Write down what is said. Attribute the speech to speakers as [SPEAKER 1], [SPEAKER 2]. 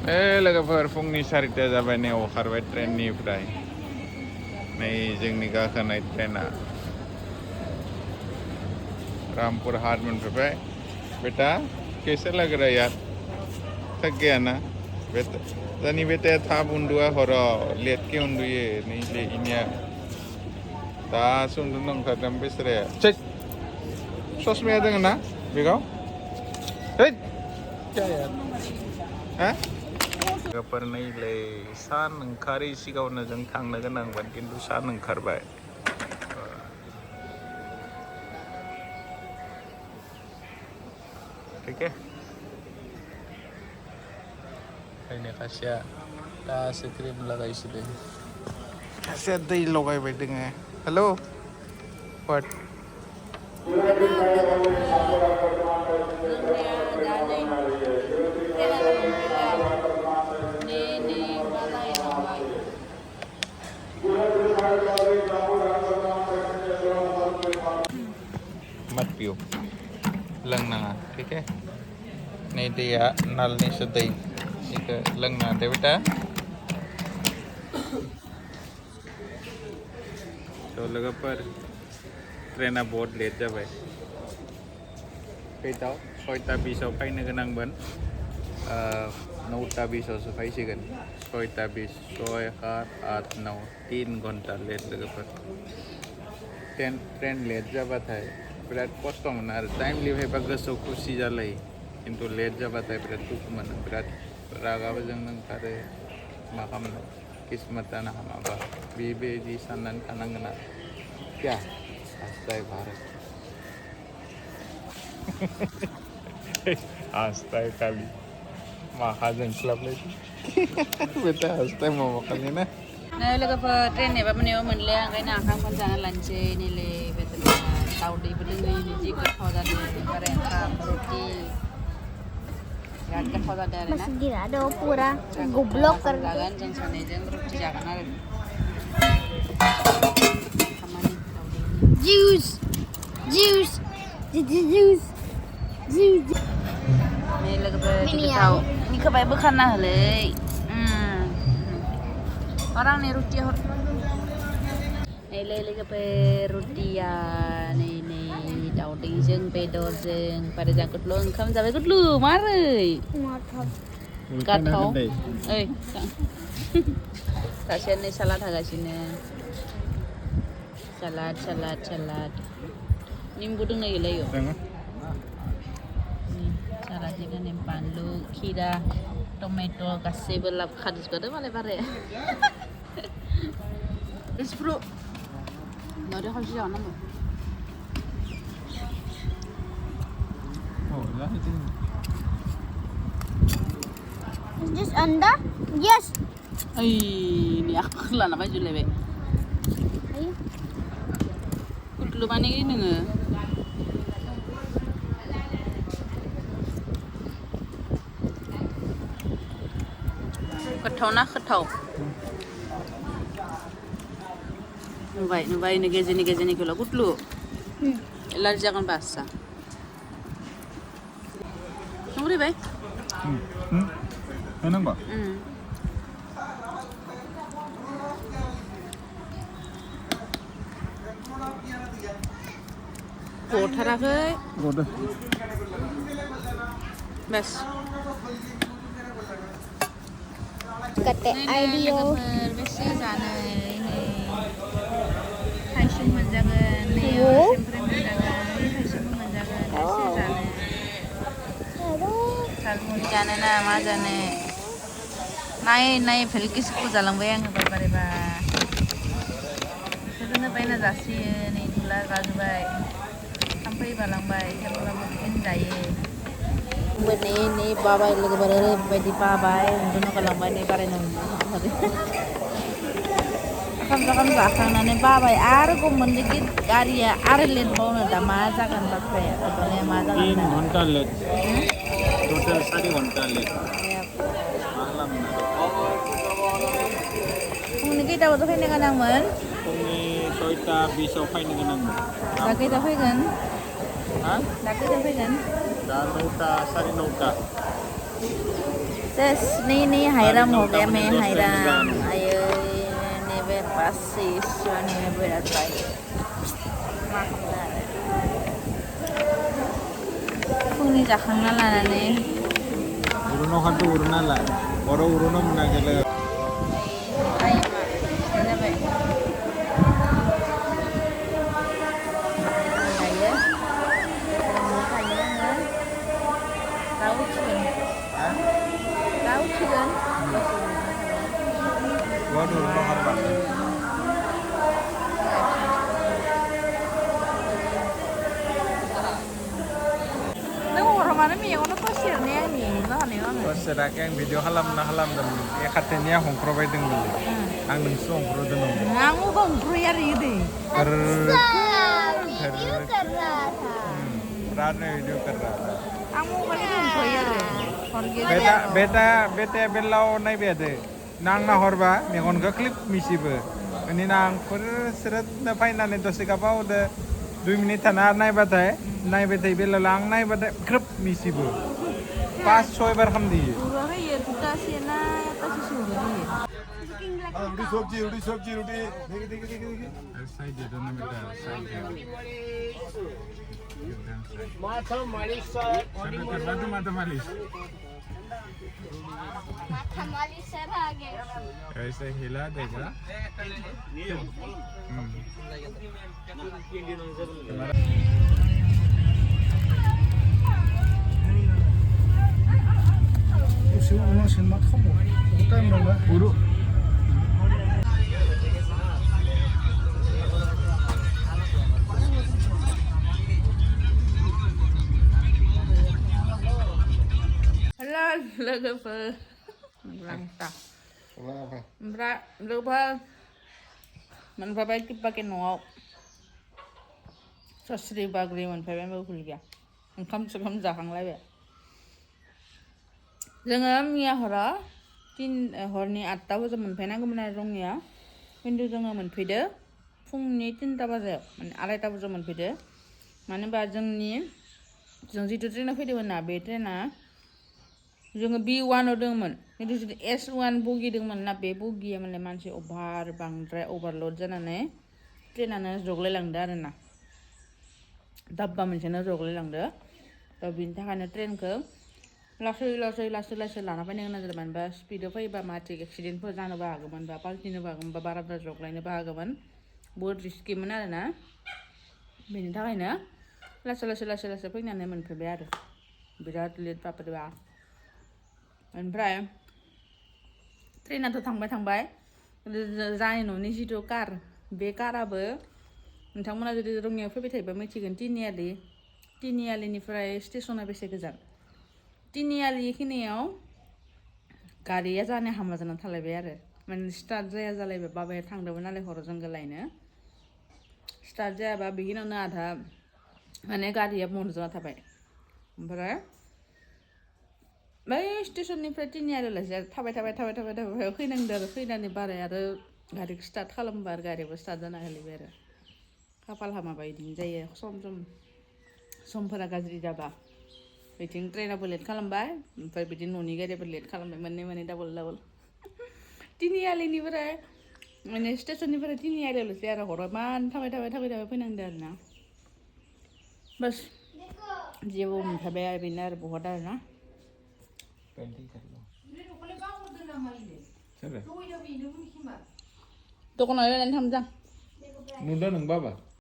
[SPEAKER 1] लोगोफोर फुंनि 4टा जाबाय नै ओंखारबाय ट्रेननिफ्राय नै जोंनि गाखोनाय ट्रेना रामपुर हाट मोनफैबाय बेटा कैसे लग रहा है यार थक गया ना बेटा जानी बेटा थाब उन्दुआ हराव लेट के उन्दुयो नैले इनिया दासो उन्दुनो ओंखारदों बेसराया ससमाया दङ ना बेगाव क्या यार हा लोगोफोर नैलै सान ओंखारै सिगाङावनो जों थांनो गोनांमोन खिन्थु सान ओंखारबाय ठीक है खायनो खासेया दासो क्रिम लागायसिदों खासेया दै लगायबाय दोङो हेलौ वाट मत पियो लोंनाङा ठीक है नै दैया नालनिसो दै इखो लोंनाङा दे बेटा तो लोगोफोर ट्रेना बहुत लेट जाबाय खैथाव 6:20 फैनो गोनांमोन 9:20 फैसिगोन 6:20 6 7 8 9 3 घन्टा लेट लोगोफोर ट्रेन लेट जाबाथाय बिराद खस्थ' मोनो आरो टाइमलि फैबा गोसोआव खुसि जालायो खिन्थु लेट जाबाथाय बिराद दुखु मोनो बिराद रागाबो जोंनो ओंखारो मा खालामनो किस्मतानो हामाबा बेबायदि साननानै थानांगोन आरो क्या हास्थाय भारत हास्थाय खालि माखाजों क्लाबलायदि बेटा हास्थाय माबा खालि ना
[SPEAKER 2] नै लोगोफोर ट्रेन नेबा मोनले ओंखायनो ओंखामखौनो जाना लानोसै नैलै बेदरा दाउदैबो दोङो जि गोथाव जादों ओमफ्राय ओंखाम रुटि बिराद गोथाव जादों आरो ना
[SPEAKER 3] गिरा दो पूरा गुब्लक कर
[SPEAKER 2] जागोन जों सानैजों रुटि जागोन आरो
[SPEAKER 3] ज्यूस ज्यूस ज्यूस ज्यूस
[SPEAKER 2] नै लोगोफोर गोथाव निखौबाय बोखारना होलै orang nih roti hot nilai ke rotiya nih dauding jeng bedor jeng pada jangkut lo engkau sampai kut lu mari gathau kasihan nih salad hagasine salad nimbu deng nih layo saladnya kan nih pandu kira tomato kasih belap kadus kado malah bare es bro nggak ada kasih jangan nama
[SPEAKER 1] oh lah itu
[SPEAKER 3] is this anda yes
[SPEAKER 2] ini aku lah nama jule be lu mana ini nge ketahu nak ketahu nubai ini gaji kalau kutlu elar jangan basah nunggu deh
[SPEAKER 1] enak ba
[SPEAKER 2] kotharakai
[SPEAKER 1] udah
[SPEAKER 2] bes
[SPEAKER 3] kate ideo
[SPEAKER 2] besi sana ini haishum menjagan nih sempre menjagan haishum menjagan besi sana salmu jane na ma jane nai felkis ku jalang bayang ba bare ba sebenarnya baina jasi nih dula gajubai sampai balangbai kepala mungkin jaye ini babai lagi berada di babai untuk kalambay ni pare nung akan belakang nane babai ko mendikit karya let bau na damaja kan bakre atau ne maja kan
[SPEAKER 1] 3 घंटा let total 4 घंटा late malam
[SPEAKER 2] mungkin kita butuh ini kan namun
[SPEAKER 1] kami 6:20 fine ganang
[SPEAKER 2] lagi tapi kan
[SPEAKER 1] ha
[SPEAKER 2] lagi tapi kan
[SPEAKER 1] dah 9:09
[SPEAKER 2] Ni Hairam हो गया मैं Hairam ayo nebe pasis nebe berat baik फुंनि जाखांना लानानै
[SPEAKER 1] उरुनाव खादो उरुना ला बर' उरुनाव मोनाखैलै
[SPEAKER 2] आइमा जाबाय हायो दाउ चिकेन
[SPEAKER 1] gua urunaw खादो
[SPEAKER 2] Mana meyawana pasir ni yang ni, mana ni mana?
[SPEAKER 1] pasir akeh yang video halam-halamdom katanya hongkrobaय दोंमोन आं नोंसो हंक्रोदों
[SPEAKER 2] Aku hongkro ya ini.
[SPEAKER 3] Video कर रहा था
[SPEAKER 1] रात में वीडियो कर रहा था
[SPEAKER 2] Aku kali hongkro ya deh.
[SPEAKER 1] बेटा बेलाव नायबाय दे नां नाहरबा मेगनखौ क्लिप मिसिबो अनि नां स्रोदनो फायनानै दसे गाबावदो 2 मिनिट थाना नायबाथाय बेलाव आं नायबाथाय क्लिप मिसिबो 5-6 बार खामदियो
[SPEAKER 2] Udah ya kita sih na, kita sih sudah ni.
[SPEAKER 4] रोटी सब्जी रोटी देखी
[SPEAKER 1] साइड दे ना बेटा साइड
[SPEAKER 4] माथा मालिश
[SPEAKER 1] माथा मालिश
[SPEAKER 3] हमारी सर आ गया
[SPEAKER 1] ऐसे हिला देगा
[SPEAKER 4] उसे उन्होंने सिनेमा खामो टाइम लगा
[SPEAKER 1] उरु
[SPEAKER 2] Halo, logoper. Berangkat. Logoper. Manfaat kita pakai nuau. Sosri bagri manfaat mau kuliah. Engkau sekam jahang lagi. Jangan miah hara. Tin horni atau zaman penang kemudian rongnya. Hindu jangan manfaat. Fung ni tin tabaza. Man alai tabaza manfaat. Mana bajang ni. Jangan situ trena fide mana betrena. जोङो B1 आव दंमोन खिन्थु जुदि S1 बगि दंमोन ना बे बगिया माने मानसि बांद्राय ओभारलोड जानानै ट्रेनानो जगलायलांदो आरोना दाब्बा मोनसेनो जगलायलांदो दा बिनि थाखायनो ट्रेनखौ लासै लाना फैनो गोनां जादों मानोबा स्पिडआव फैबा माथिक एक्सिडेन्टफोर जानोबो हागौमोन बा पाल्टिनोबो हागौमोन बा बाराद्राय जगलायनोबो हागौमोन बहुद रिस्किमोन आरोना बेनि थाखायनो लासै फैनानै मोनफैबाय आरो बिराद लेट बापरेबा ओमफ्राय ट्रेनाथ' थांबाय जानाय न'नि जिथु कार बे काराबो नोंथांमोना जुदि रङियाव फैबाय थायोबा मिथिगोन तिनिआलिनिफ्राय स्टेसना बेसे गोजान तिनिआलि खिनियाव गारिया जानो हामा जाना थालायबाय आरो माने स्टार्ट जालायबाय बाबाया थांदोंमोन नालाय हराव जों लायनो स्टार्ट जायाबा बिगिनावनो आधा माने गारिया बन्द जाना थाबाय ओमफ्राय बै स्टेसननिफ्राय तिनिआलियावलासे थाबाय फैनांदों आरो फैनानै बाराय आरो गारिखौ स्टार्ट खालामबा आरो गारियाबो स्टार्ट जाना होलायबाय आरो खाफाल हामाबा बिदिनो जायो समफोरा गाज्रि जाबा बिथिं ट्रेनाबो लेट खालामबाय ओमफ्राय बिदि न'नि गारियाबो लेट खालामबाय मोननै डाबल तिनिआलिनिफ्राय माने स्टेसननिफ्राय तिनिआलियावलासे आरो हराव मान थाबाय फैनांदों आरोना बास जेबो मोनफाबाय आरो बेनो आरो बहुत आरोना दखानाव लायनानै थांजां
[SPEAKER 1] नुदों नों बाबा